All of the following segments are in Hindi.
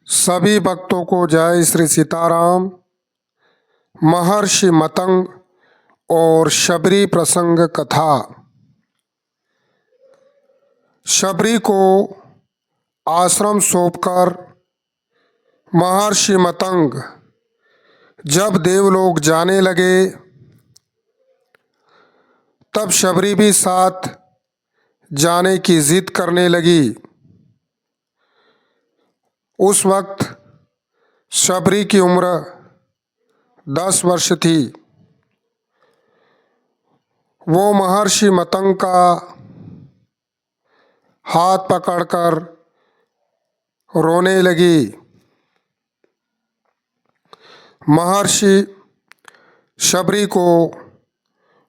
सभी भक्तों को जय श्री सीताराम। महर्षि मतंग और शबरी प्रसंग कथा। शबरी को आश्रम सौंपकर महर्षि मतंग जब देवलोक जाने लगे तब शबरी भी साथ जाने की जिद करने लगी। उस वक्त शबरी की उम्र 10 वर्ष थी। वो महर्षि मतंग का हाथ पकड़कर रोने लगी। महर्षि शबरी को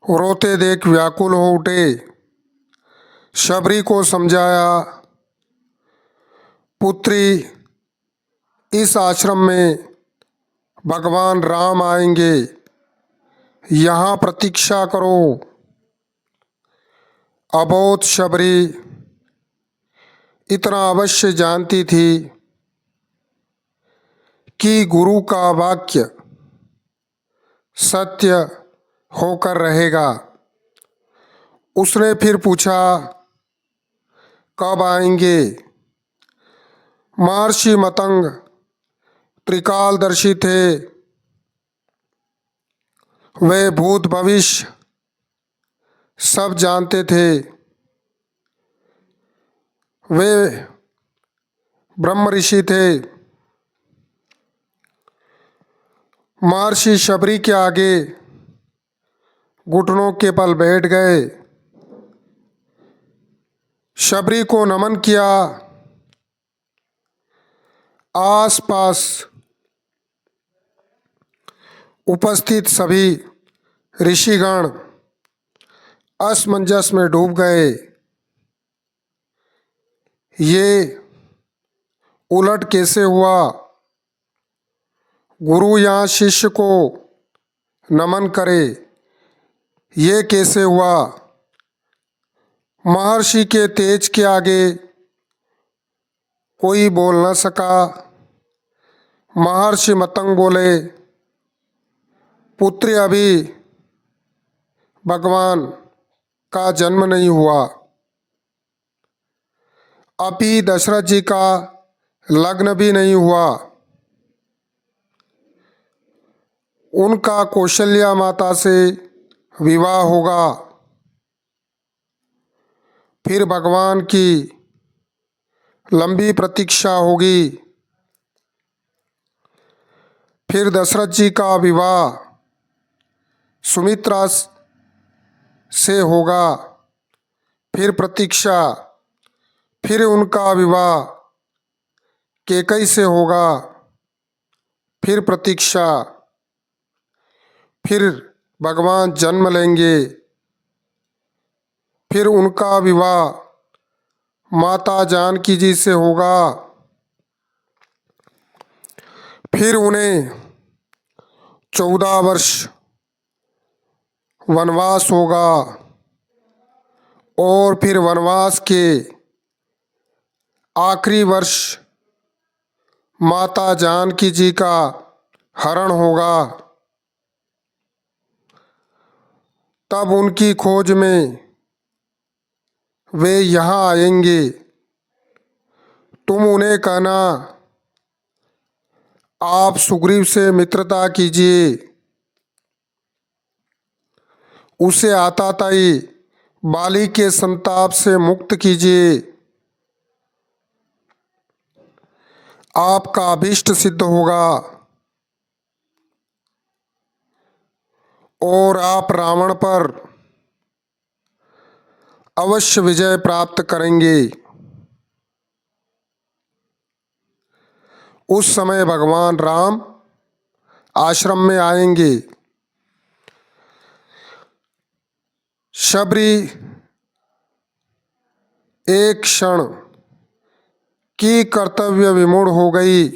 रोते देख व्याकुल हो उठे। शबरी को समझाया, पुत्री, इस आश्रम में भगवान राम आएंगे, यहाँ प्रतीक्षा करो। अबोध शबरी इतना अवश्य जानती थी कि गुरु का वाक्य सत्य होकर रहेगा। उसने फिर पूछा, कब आएंगे? महर्षि मतंग त्रिकालदर्शी थे। वे भूत भविष्य सब जानते थे। वे ब्रह्म ऋषि थे। महर्षि शबरी के आगे घुटनों के बल बैठ गए। शबरी को नमन किया। आसपास उपस्थित सभी ऋषिगण असमंजस में डूब गए। ये उलट कैसे हुआ? गुरु यहाँ शिष्य को नमन करे, ये कैसे हुआ? महर्षि के तेज के आगे कोई बोल न सका। महर्षि मतंग बोले, पुत्री, अभी भगवान का जन्म नहीं हुआ। अभी दशरथ जी का लग्न भी नहीं हुआ। उनका कौशल्या माता से विवाह होगा। फिर भगवान की लंबी प्रतीक्षा होगी। फिर दशरथ जी का विवाह सुमित्रा से होगा। फिर प्रतीक्षा। फिर उनका विवाह कैकेयी से होगा। फिर प्रतीक्षा। फिर भगवान जन्म लेंगे। फिर उनका विवाह माता जानकी जी से होगा। फिर उन्हें 14 वर्ष वनवास होगा और फिर वनवास के आखिरी वर्ष माता जानकी जी का हरण होगा। तब उनकी खोज में वे यहाँ आएंगे। तुम उन्हें कहना, आप सुग्रीव से मित्रता कीजिए। उसे आताताई बाली के संताप से मुक्त कीजिए। आपका अभीष्ट सिद्ध होगा और आप रावण पर अवश्य विजय प्राप्त करेंगे। उस समय भगवान राम आश्रम में आएंगे। शबरी एक क्षण की कर्तव्य विमूढ़ हो गई।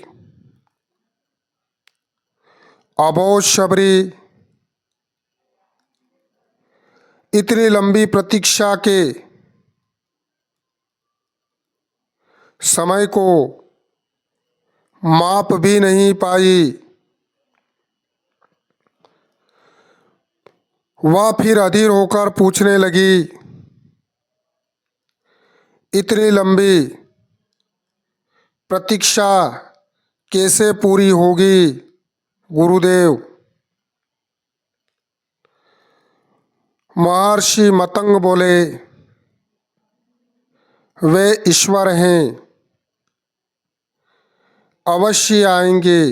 अबोध शबरी इतनी लंबी प्रतीक्षा के समय को माप भी नहीं पाई। वह फिर अधीर होकर पूछने लगी, इतनी लंबी प्रतीक्षा कैसे पूरी होगी गुरुदेव? महर्षि मतंग बोले, वे ईश्वर हैं, अवश्य आएंगे।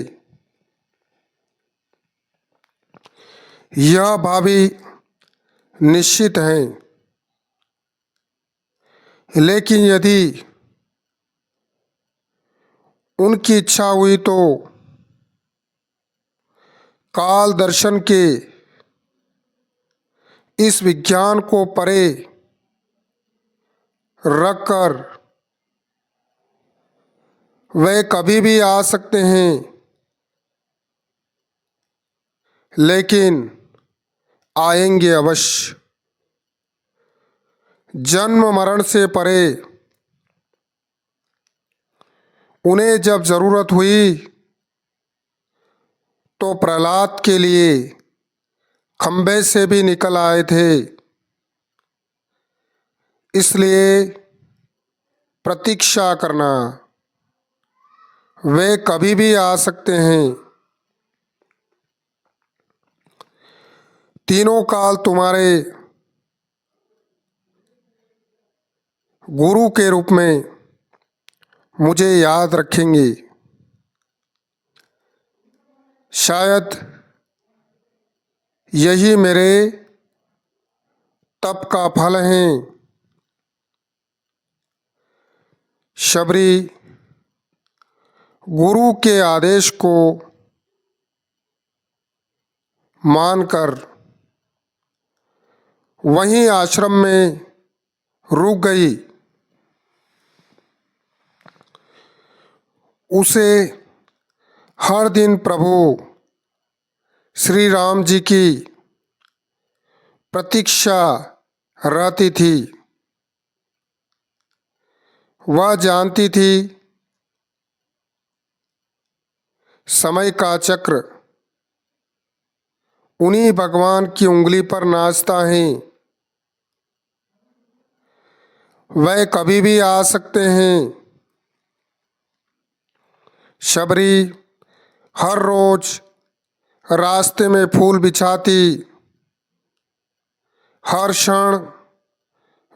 यह भावी निश्चित है, लेकिन यदि उनकी इच्छा हुई तो काल दर्शन के इस विज्ञान को परे रखकर वे कभी भी आ सकते हैं, लेकिन आएंगे अवश्य। जन्म मरण से परे उन्हें जब जरूरत हुई तो प्रहलाद के लिए खंभे से भी निकल आए थे। इसलिए प्रतीक्षा करना, वे कभी भी आ सकते हैं। तीनों काल तुम्हारे गुरु के रूप में मुझे याद रखेंगे। शायद यही मेरे तप का फल है। शबरी गुरु के आदेश को मानकर वहीं आश्रम में रुक गई। उसे हर दिन प्रभु श्री राम जी की प्रतीक्षा रहती थी। वह जानती थी समय का चक्र उन्हीं भगवान की उंगली पर नाचता है। वह कभी भी आ सकते हैं। शबरी हर रोज रास्ते में फूल बिछाती, हर क्षण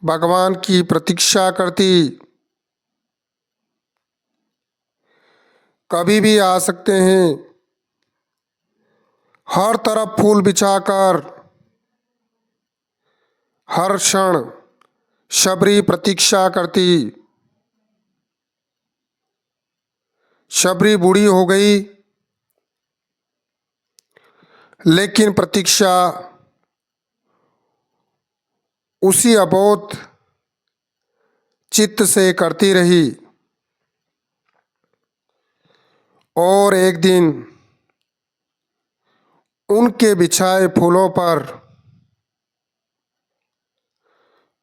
भगवान की प्रतीक्षा करती। कभी भी आ सकते हैं। हर तरफ फूल बिछाकर हर क्षण शबरी प्रतीक्षा करती। शबरी बूढ़ी हो गई, लेकिन प्रतीक्षा उसी अबोध चित्त से करती रही। और एक दिन उनके बिछाए फूलों पर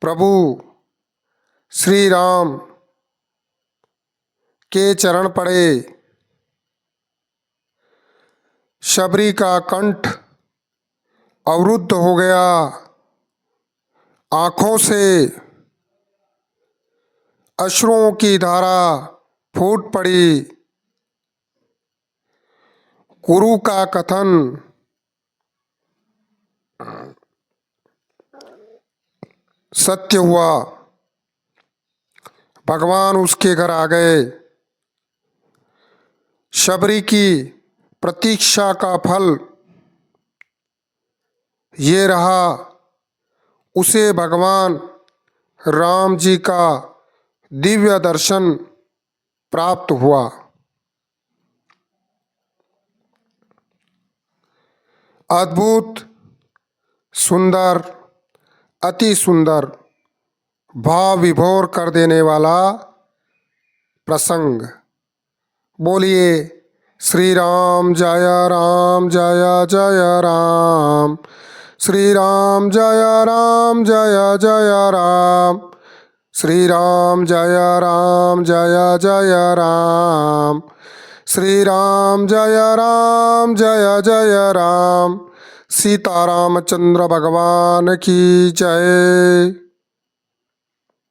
प्रभु श्री राम के चरण पड़े। शबरी का कंठ अवरुद्ध हो गया। आंखों से अश्रुओं की धारा फूट पड़ी। गुरु का कथन सत्य हुआ। भगवान उसके घर आ गए। शबरी की प्रतीक्षा का फल ये रहा, उसे भगवान राम जी का दिव्य दर्शन प्राप्त हुआ। अद्भुत, सुंदर, अति सुंदर, भाव विभोर कर देने वाला प्रसंग। बोलिए श्री राम जय राम जय जय राम। श्री राम जय राम जय जय राम। श्री राम जय राम जय जय राम। श्री राम जय जय राम। सीता रामचंद्र भगवान की जय।